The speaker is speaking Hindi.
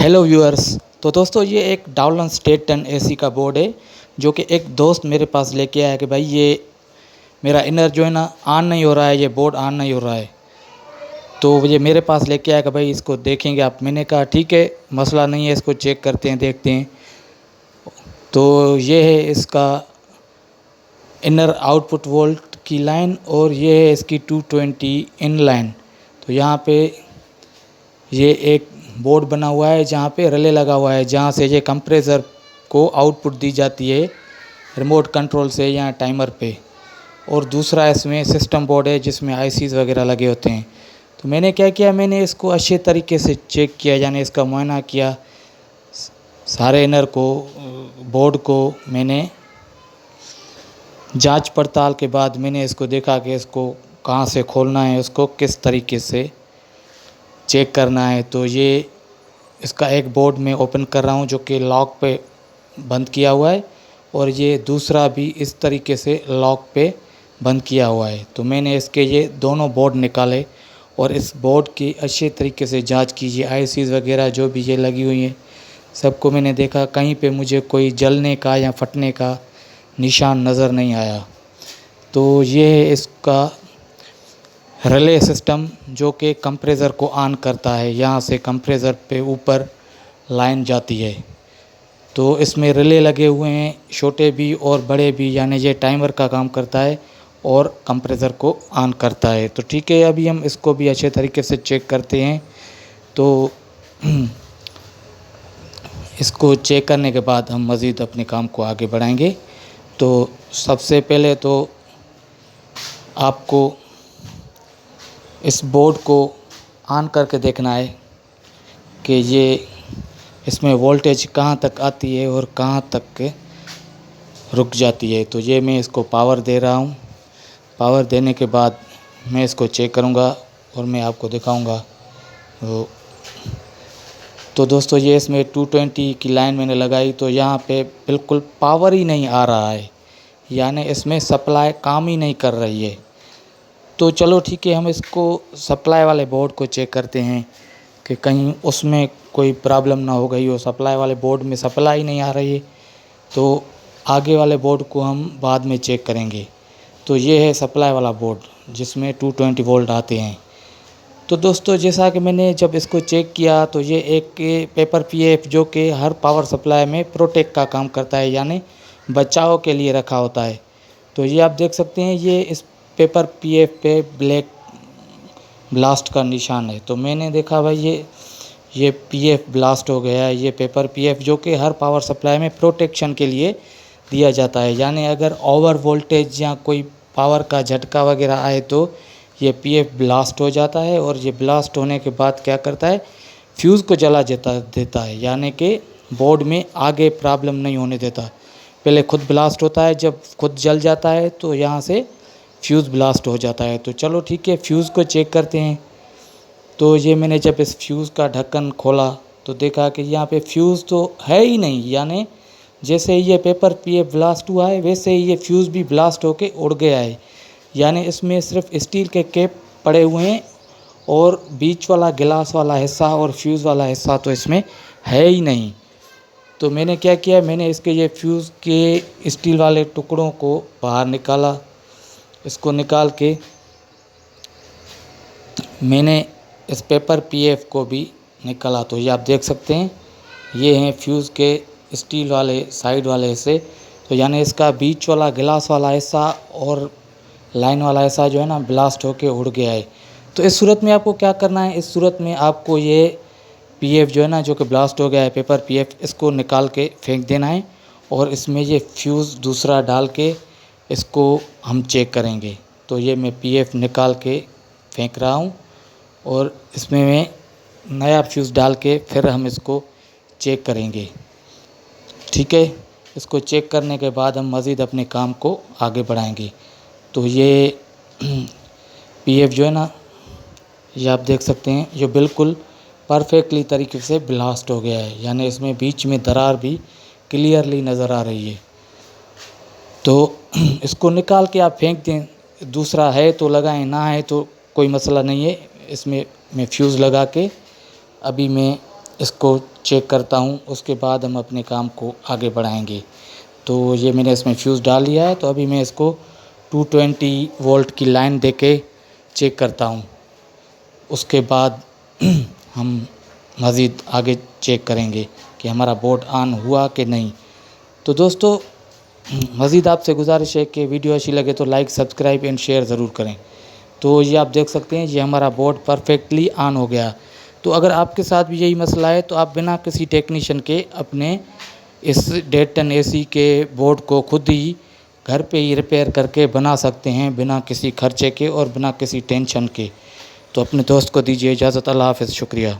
Hello viewers. तो दोस्तों ये एक डाउलन स्टेट 10 एसी का बोर्ड है जो कि एक दोस्त मेरे पास लेके आया कि भाई ये मेरा इनर जो है ना ऑन नहीं हो रहा है, ये बोर्ड ऑन नहीं हो रहा है। तो ये मेरे पास लेके आया कि भाई इसको देखेंगे आप। मैंने कहा ठीक है, मसला नहीं है, इसको चेक करते हैं, देखते हैं। तो ये है इसका इनर आउटपुट वोल्ट की लाइन और ये है इसकी 220 इन लाइन। तो यहाँ पे ये एक बोर्ड बना हुआ है जहाँ पे रिले लगा हुआ है, जहाँ से ये कंप्रेसर को आउटपुट दी जाती है रिमोट कंट्रोल से या टाइमर पे। और दूसरा इसमें सिस्टम बोर्ड है जिसमें आईसीज वगैरह लगे होते हैं। तो मैंने क्या किया, मैंने इसको अच्छे तरीके से चेक किया, यानी इसका मुआयना किया। सारे इनर को, बोर्ड को मैंने जांच पड़ताल के बाद मैंने इसको देखा कि इसको कहाँ से खोलना है, उसको किस तरीके से चेक करना है। तो ये इसका एक बोर्ड में ओपन कर रहा हूँ जो कि लॉक पे बंद किया हुआ है, और ये दूसरा भी इस तरीके से लॉक पे बंद किया हुआ है। तो मैंने इसके ये दोनों बोर्ड निकाले और इस बोर्ड की अच्छे तरीके से जांच कीजिए। आईसीज वगैरह जो भी ये लगी हुई हैं सबको मैंने देखा, कहीं पे मुझे कोई जलने का या फटने का निशान नज़र नहीं आया। तो ये है इसका रिले सिस्टम जो कि कंप्रेसर को ऑन करता है। यहाँ से कंप्रेसर पे ऊपर लाइन जाती है। तो इसमें रिले लगे हुए हैं, छोटे भी और बड़े भी, यानी ये टाइमर का काम करता है और कंप्रेसर को ऑन करता है। तो ठीक है, अभी हम इसको भी अच्छे तरीके से चेक करते हैं। तो इसको चेक करने के बाद हम मज़ीद अपने काम को आगे बढ़ाएंगे। तो सबसे पहले तो आपको इस बोर्ड को ऑन करके देखना है कि ये इसमें वोल्टेज कहाँ तक आती है और कहाँ तक रुक जाती है। तो ये मैं इसको पावर दे रहा हूँ। पावर देने के बाद मैं इसको चेक करूँगा और मैं आपको दिखाऊँगा। तो दोस्तों ये इसमें 220 की लाइन मैंने लगाई, तो यहाँ पे बिल्कुल पावर ही नहीं आ रहा है, यानी इसमें सप्लाई काम ही नहीं कर रही है। तो चलो ठीक है, हम इसको सप्लाई वाले बोर्ड को चेक करते हैं कि कहीं उसमें कोई प्रॉब्लम ना हो गई हो। सप्लाई वाले बोर्ड में सप्लाई नहीं आ रही है, तो आगे वाले बोर्ड को हम बाद में चेक करेंगे। तो ये है सप्लाई वाला बोर्ड जिसमें 220 वोल्ट आते हैं। तो दोस्तों जैसा कि मैंने जब इसको चेक किया, तो ये एक पेपर पीएफ जो कि हर पावर सप्लाई में प्रोटेक्ट का काम करता है, यानी बचाव के लिए रखा होता है। तो ये आप देख सकते हैं, ये इस पेपर पीएफ पे ब्लैक ब्लास्ट का निशान है। तो मैंने देखा भाई ये पीएफ ब्लास्ट हो गया है। ये पेपर पीएफ जो कि हर पावर सप्लाई में प्रोटेक्शन के लिए दिया जाता है, यानी अगर ओवर वोल्टेज या कोई पावर का झटका वगैरह आए तो ये पीएफ ब्लास्ट हो जाता है। और ये ब्लास्ट होने के बाद क्या करता है, फ्यूज़ को जला देता है, यानी कि बोर्ड में आगे प्रॉब्लम नहीं होने देता। पहले खुद ब्लास्ट होता है, जब खुद जल जाता है तो यहाँ से फ्यूज़ ब्लास्ट हो जाता है। तो चलो ठीक है, फ्यूज़ को चेक करते हैं। तो ये मैंने जब इस फ्यूज़ का ढक्कन खोला तो देखा कि यहाँ पे फ्यूज़ तो है ही नहीं, यानी जैसे ये पेपर पीएफ ब्लास्ट हुआ है वैसे ही ये फ्यूज़ भी ब्लास्ट होके उड़ गया है। यानी इसमें सिर्फ स्टील के कैप पड़े हुए हैं और बीच वाला गिलास वाला हिस्सा और फ्यूज़ वाला हिस्सा तो इसमें है ही नहीं। तो मैंने क्या किया, मैंने इसके ये फ्यूज़ के स्टील वाले टुकड़ों को बाहर निकाला। इसको निकाल के मैंने इस पेपर पीएफ को भी निकाला। तो ये आप देख सकते हैं, ये हैं फ्यूज़ के स्टील वाले साइड वाले हिस्से। तो यानी इसका बीच वाला गिलास वाला हिस्सा और लाइन वाला हिस्सा जो है ना ब्लास्ट होके उड़ गया है। तो इस सूरत में आपको क्या करना है, इस सूरत में आपको ये पीएफ जो है ना जो कि ब्लास्ट हो गया है पेपर पीएफ, इसको निकाल के फेंक देना है और इसमें ये फ्यूज़ दूसरा डाल के इसको हम चेक करेंगे। तो ये मैं पीएफ निकाल के फेंक रहा हूँ और इसमें मैं नया फ्यूज़ डाल के फिर हम इसको चेक करेंगे। ठीक है, इसको चेक करने के बाद हम मज़ीद अपने काम को आगे बढ़ाएंगे। तो ये पीएफ जो है ना, ये आप देख सकते हैं, ये बिल्कुल परफेक्टली तरीके से ब्लास्ट हो गया है, यानी इसमें बीच में दरार भी क्लियरली नज़र आ रही है। तो इसको निकाल के आप फेंक दें, दूसरा है तो लगाएं, ना है तो कोई मसला नहीं है। इसमें मैं फ्यूज़ लगा के अभी मैं इसको चेक करता हूँ, उसके बाद हम अपने काम को आगे बढ़ाएंगे। तो ये मैंने इसमें फ्यूज़ डाल लिया है, तो अभी मैं इसको 220 वोल्ट की लाइन देके चेक करता हूँ। उसके बाद हम मज़ीद आगे चेक करेंगे कि हमारा बोर्ड ऑन हुआ कि नहीं। तो दोस्तों, मज़ीद आपसे गुजारिश है कि वीडियो अच्छी लगे तो लाइक, सब्सक्राइब एंड शेयर ज़रूर करें। तो ये आप देख सकते हैं, ये हमारा बोर्ड परफेक्टली ऑन हो गया। तो अगर आपके साथ भी यही मसला है तो आप बिना किसी टेक्नीशियन के अपने इस 1.5 टन एसी के बोर्ड को खुद ही घर पे ही रिपेयर करके बना सकते हैं, बिना किसी खर्चे के और बिना किसी टेंशन के। तो अपने दोस्त को दीजिए इजाज़त। अल्लाह हाफ़िज़, शुक्रिया।